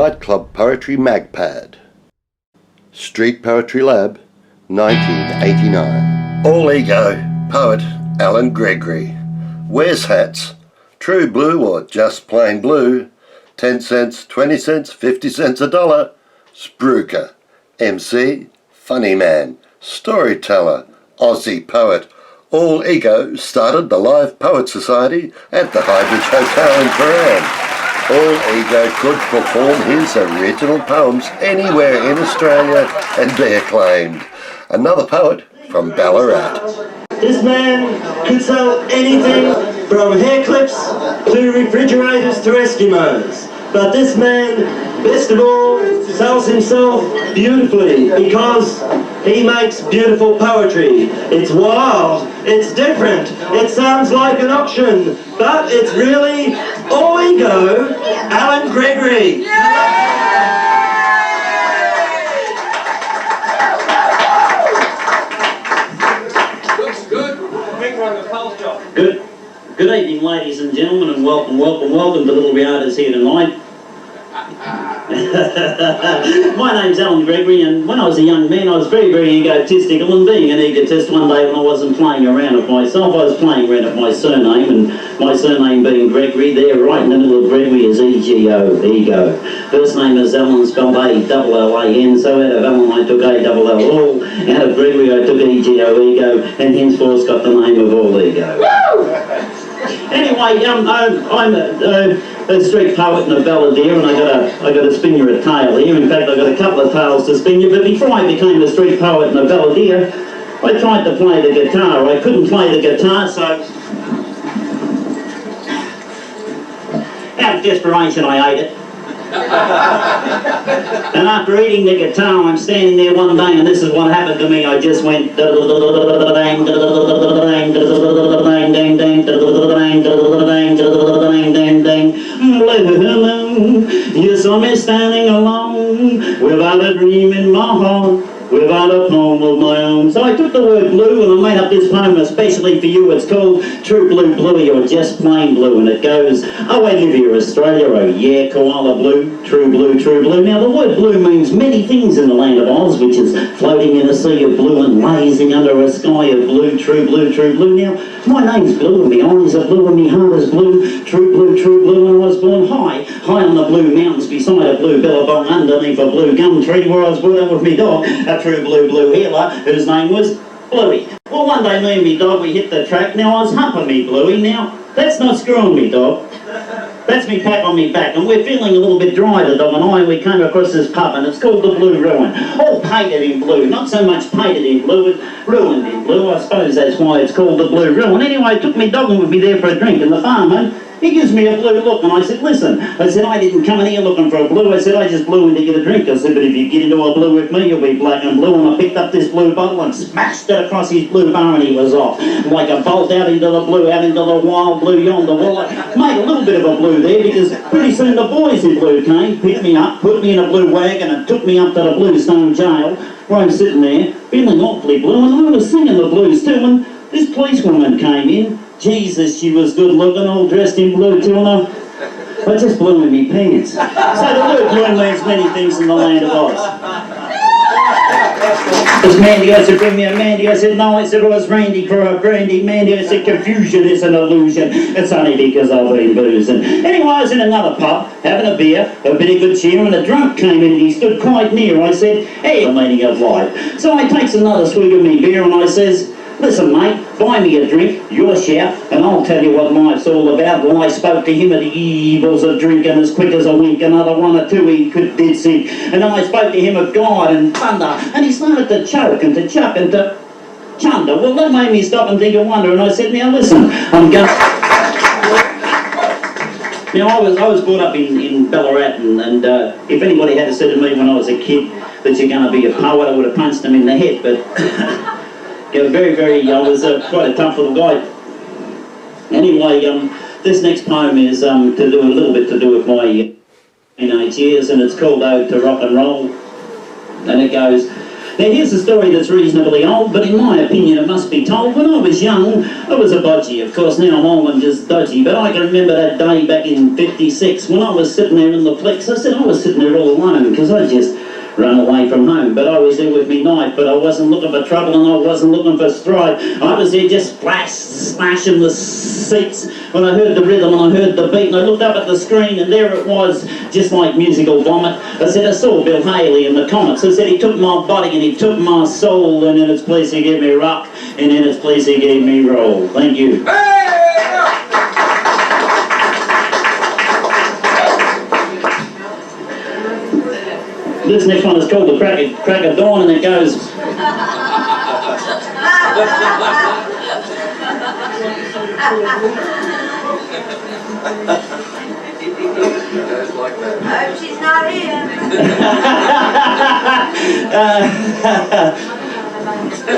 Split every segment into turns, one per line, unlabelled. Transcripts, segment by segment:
NightClub Poetry Magpad. Street Poetry Lab, 1989. All Ego, poet Allan Gregory. Wears hats, true blue or just plain blue, 10 cents, 20 cents, 50 cents, $1. Spruiker, MC, Funnyman, storyteller, Aussie Poet. All Ego started the Live Poet Society at the Highbridge Hotel Prahran. All Ego could perform his original poems anywhere in Australia and be acclaimed. Another poet from Ballarat.
This man could sell anything from hair clips to refrigerators to Eskimos. But this man, best of all, sells himself beautifully because he makes beautiful poetry. It's wild, it's different, it sounds like an auction, but it's really all ego, Allan Gregory.
Looks good.
Good evening, ladies and gentlemen, and welcome to Little Riata's here tonight. My name's Allan Gregory, and when I was a young man I was very, very egotistical, and being an egotist, one day when I wasn't playing around with myself, I was playing around with my surname, and my surname being Gregory, there right in the middle of Gregory is E-G-O, ego. First name is Allan, spelled A-L-L-A-N, so out of Allan I took A-L-L-O, out of Gregory I took E-G-O, ego, and henceforth got the name of All Ego. Anyway, I'm a street poet and a balladeer, and I got to spin you a tale here. In fact, I got a couple of tales to spin you. But before I became a street poet and a balladeer, I tried to play the guitar. I couldn't play the guitar, so out of desperation, I ate it. And after eating the guitar, I'm standing there one day, and this is what happened to me. I just went yes, I'm standing alone without a dream in my heart, without a poem of my own. So I took the word blue and I made up this poem especially for you. It's called True Blue Bluey, or just plain blue, and it goes, oh, I live here, Australia, oh yeah, koala blue, true blue, true blue. Now the word blue means many things in the land of Oz, which is floating in a sea of blue and lazing under a sky of blue, true blue, true blue. Now my name's blue and my eyes are blue and my heart is blue, true blue, and I was born high on the blue mountains beside a blue billabong underneath a blue gum tree where I was brought up with me dog, a true blue healer whose name was Bluey. Well, one day me and me dog, we hit the track. Now I was humping me Bluey. Now that's not screwing me dog, that's me pat on me back, and we're feeling a little bit dry, the dog and I, and we came across this pub, and it's called the Blue Ruin. All painted in blue, not so much painted in blue, it's ruined in blue. I suppose that's why it's called the Blue Ruin. Anyway, I took me dog and with me there for a drink, and the farmer, he gives me a blue look, and I said, listen, I said, I didn't come in here looking for a blue. I said, I just blew in to get a drink. I said, but if you get into a blue with me, you'll be black and blue. And I picked up this blue bottle and smashed it across his blue bar, and he was off like a bolt out into the blue, out into the wild blue yonder. Well, I made a little bit of a blue there, because pretty soon the boys in blue came, picked me up, put me in a blue wagon, and took me up to the Bluestone jail, where I'm sitting there, feeling awfully blue, and I was singing the blues too, and this policewoman came in. Jesus, she was good looking, all dressed in blue too, and I just blew in me pants. So the word blue means many things in the land of Oz. It was Mandy, I said, bring me a Mandy. I said, no, I said, it was Randy for a brandy. Mandy, I said, confusion is an illusion. It's only because I've been boozing. Anyway, I was in another pub, having a beer, a bit of good cheer, and a drunk came in and he stood quite near. I said, hey, the meaning of life. So I takes another swig of me beer and I says, listen, mate, buy me a drink, your shout, and I'll tell you what life's all about. When I spoke to him of the evils of drinking, as quick as a wink, another one or two he did sink. And then I spoke to him of God and thunder, and he started to choke and to chuck and to chunder. Well, that made me stop and think and wonder, and I said, now listen, I'm going... Now, I was brought up in Ballarat, and if anybody had said to me when I was a kid that you're going to be a poet, I would have punched them in the head, but... Yeah, I was quite a tough little guy. Anyway, this next poem is a little bit to do with my teenage years, and it's called Ode to Rock and Roll. And it goes, Now here's a story that's reasonably old, but in my opinion it must be told. When I was young, I was a bodgy. Of course now I'm old and just dodgy, but I can remember that day back in '56 when I was sitting there in the flex. I said I was sitting there all alone because I just run away from home, but I was there with me knife, but I wasn't looking for trouble and I wasn't looking for strife. I was there just smashing the seats when I heard the rhythm and I heard the beat, and I looked up at the screen and there it was, just like musical vomit. I said I saw Bill Haley in the comics. I said he took my body and he took my soul, and in its place he gave me rock, and in its place he gave me roll. Thank you. This next one is called The Crack of Dawn, and it goes...
Hope she's not here.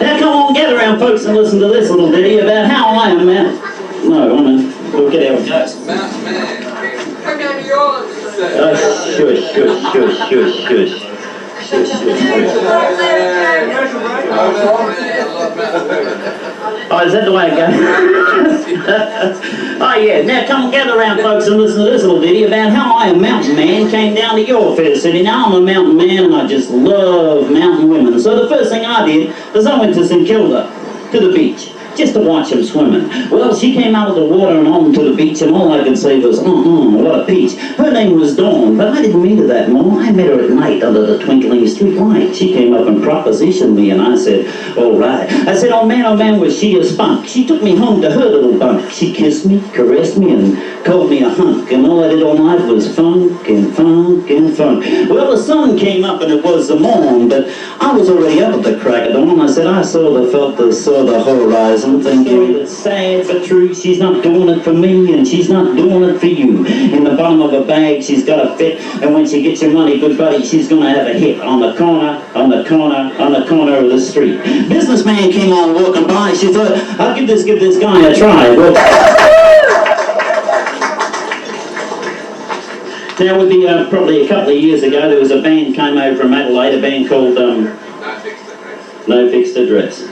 Now come on, gather around folks and listen to this little ditty about how I am Mount... No, I mean, we'll get how it goes.
Mountain Man. Come down to yours.
Shush, shush, shush, shush, shush. Oh, is that the way it goes? Oh yeah, now come and gather around folks and listen to this little ditty about how I, a mountain man, came down to your fair city. Now I'm a mountain man and I just love mountain women. So the first thing I did was I went to St Kilda, to the beach, just to watch them swimming. Well, she came out of the water and on to the beach, and all I could say was, what a peach. Her name was Dawn, but I didn't meet her that morning. I met her at night under the twinkling street light. She came up and propositioned me, and I said, all right. I said, oh man, was she a spunk. She took me home to her little bunk. She kissed me, caressed me, and called me a hunk, and all I did all night was funk and funk and funk. Well, the sun came up and it was the morn, but I was already up at the crack of dawn. I said, I saw the horizon, thinking it's sad but true. She's not doing it for me and she's not doing it for you. In the bottom of a bag she's got a fit, and when she gets your money, good buddy, she's gonna have a hit on the corner of the street. Businessman came on walking by. She thought, I'll give this guy a try. Well, now it would be probably a couple of years ago, there was a band came over from Adelaide, a band called No Fixed Address.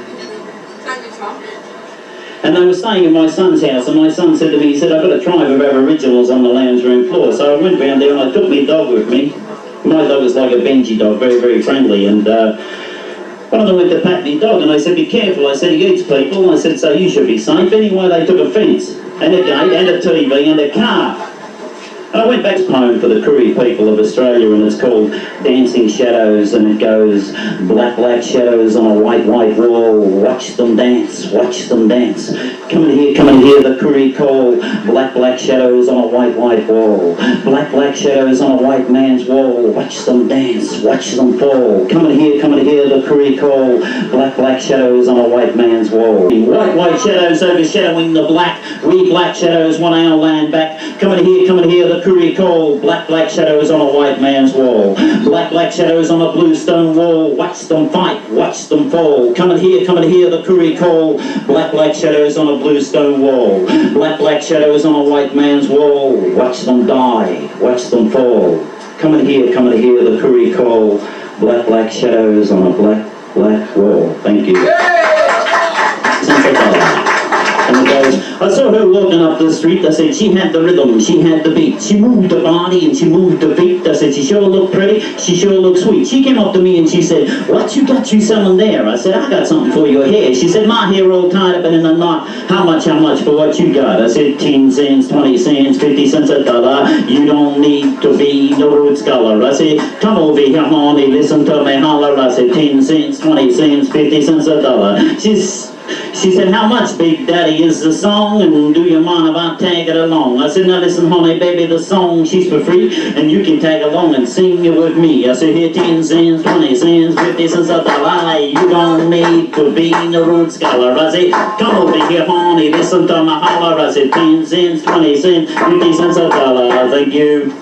And they were staying in my son's house, and my son said to me, he said, I've got a tribe of Aboriginals on the lounge room floor. So I went round there and I took my dog with me. My dog is like a Benji dog, very, very friendly, and one of them went to pat my dog, and I said, be careful. I said, he eats people. I said, so you should be safe. Anyway, they took a fence, and a gate, and a TV, and a car. And I went back home for the Koori people of Australia, and it's called Dancing Shadows, and it goes, black shadows on a white wall, watch them dance, come and hear the Koori call, black shadows on a white wall, black shadows on a white man's wall, watch them dance, watch them fall, come and hear the Koori call, black shadows on a white man's wall, white shadows overshadowing the black, we black shadows want our land back, come and hear the Koori call, black shadows on a white man's wall, black shadows on a blue stone wall, watch them fight, watch them fall, come and hear the Koori call, black shadows on a blue stone wall, black shadows on a white man's wall, watch them die, watch them fall, come and hear the Koori call, black shadows on a black wall. Thank you. And it goes, I saw her walking up the street. I said, she had the rhythm, she had the beat. She moved her body and she moved her feet. I said, she sure looked pretty, she sure looked sweet. She came up to me and she said, what you got you selling there? I said, I got something for your hair. She said, my hair all tied up and in a knot. How much for what you got? I said, 10 cents, 20 cents, 50 cents a dollar. You don't need to be no root scholar. I said, come over here, honey, listen to me holler. I said, 10 cents, 20 cents, 50 cents a dollar. She said, how much, Big Daddy, is the song? And do you mind if I tag it along? I said, now listen, honey, baby, the song, she's for free. And you can tag along and sing it with me. I said, here, 10 cents, 20 cents, 50 cents a dollar. You don't need to be no root scholar. I said, come over here, honey, listen to my holler. I said, 10 cents, 20 cents, 50 cents a dollar. Thank you.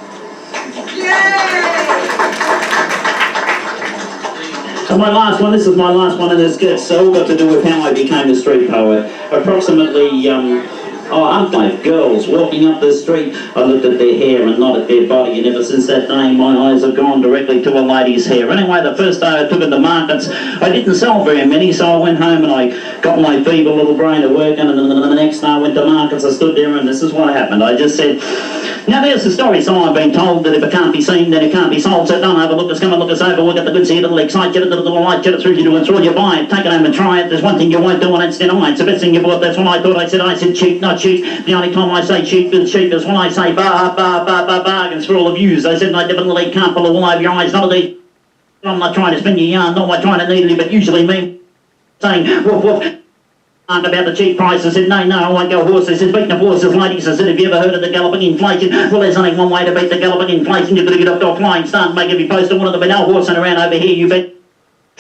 And this is my last one, and it's all got to do with how I became a street poet. Approximately Oh, aren't they girls walking up the street? I looked at their hair and not at their body, and ever since that day my eyes have gone directly to a lady's hair. Anyway, the first day I took it to markets, I didn't sell very many, so I went home and I got my feeble little brain to work, and then the next day I went to markets. I stood there and this is what happened. I just said, now there's the story, so I've been told that if it can't be seen, then it can't be sold, so don't overlook us, come and look us over, we'll get the goods here, it'll excite you, it'll light you, through you do it, through you buy it, take it home and try it. There's one thing you won't do and it's denied. It's the best thing you bought, that's what I thought. I said cheap, not cheap. The only time I say cheap is when I say bargains for all of yous. I said I definitely can't pull the wool over your eyes, none of these. I'm not trying to spin your yarn, nor am I trying to needle you, but usually me saying woof woof about the cheap price. I said no, I won't go horse. I said speaking of horses, ladies, I said have you ever heard of the galloping inflation? Well, there's only one way to beat the galloping inflation. You've got to get up to a flying start and make every poster one of them. But no horsing around over here, you bet.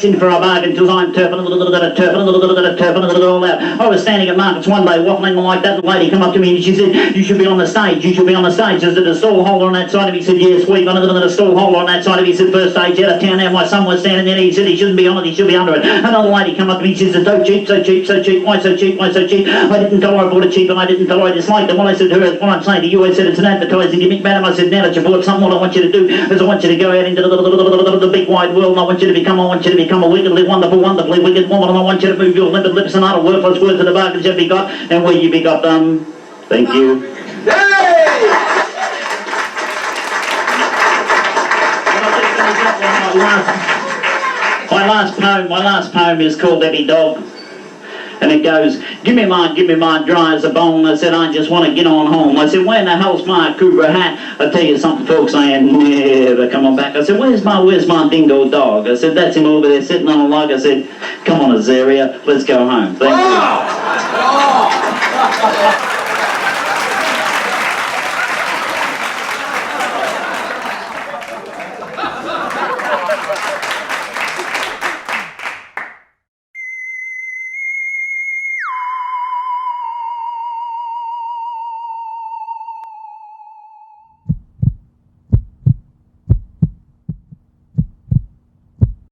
In for a bargain till I'm turping a little bit of turping, a little bit of turping, a little bit all out. I was standing at markets one day waffling like that. The lady come up to me and she said, you should be on the stage, you should be on the stage. Is there a stall holder on that side of me? He said, yes, we've got a stall holder on that side of me. He said, first stage out of town now, my son was standing there. He said he shouldn't be on it, he should be under it. Another lady come up to me, she said, so cheap, so cheap, so cheap, why so cheap, why so cheap? I didn't tell her I bought it cheap and I didn't tell her I disliked it. What I said to her is what I'm saying to you, I said it's an advertising gimmick, madam. I said, now that you bought something, what I want you to do is I want you to go out into the big wide world, and I want you to become a wickedly wonderfully wicked woman, and I want you to move your limpid lips and utter worthless words to the bargains you've got, and where you be got them. Thank you. My last poem is called Every Dog. And it goes, give me my dry as a bone. I said, I just want to get on home. I said, where the hell's my cougar hat? I tell you something, folks, I ain't never coming back. I said, where's my dingo dog? I said, that's him over there sitting on a log. I said, come on, Azaria, let's go home. Thank you.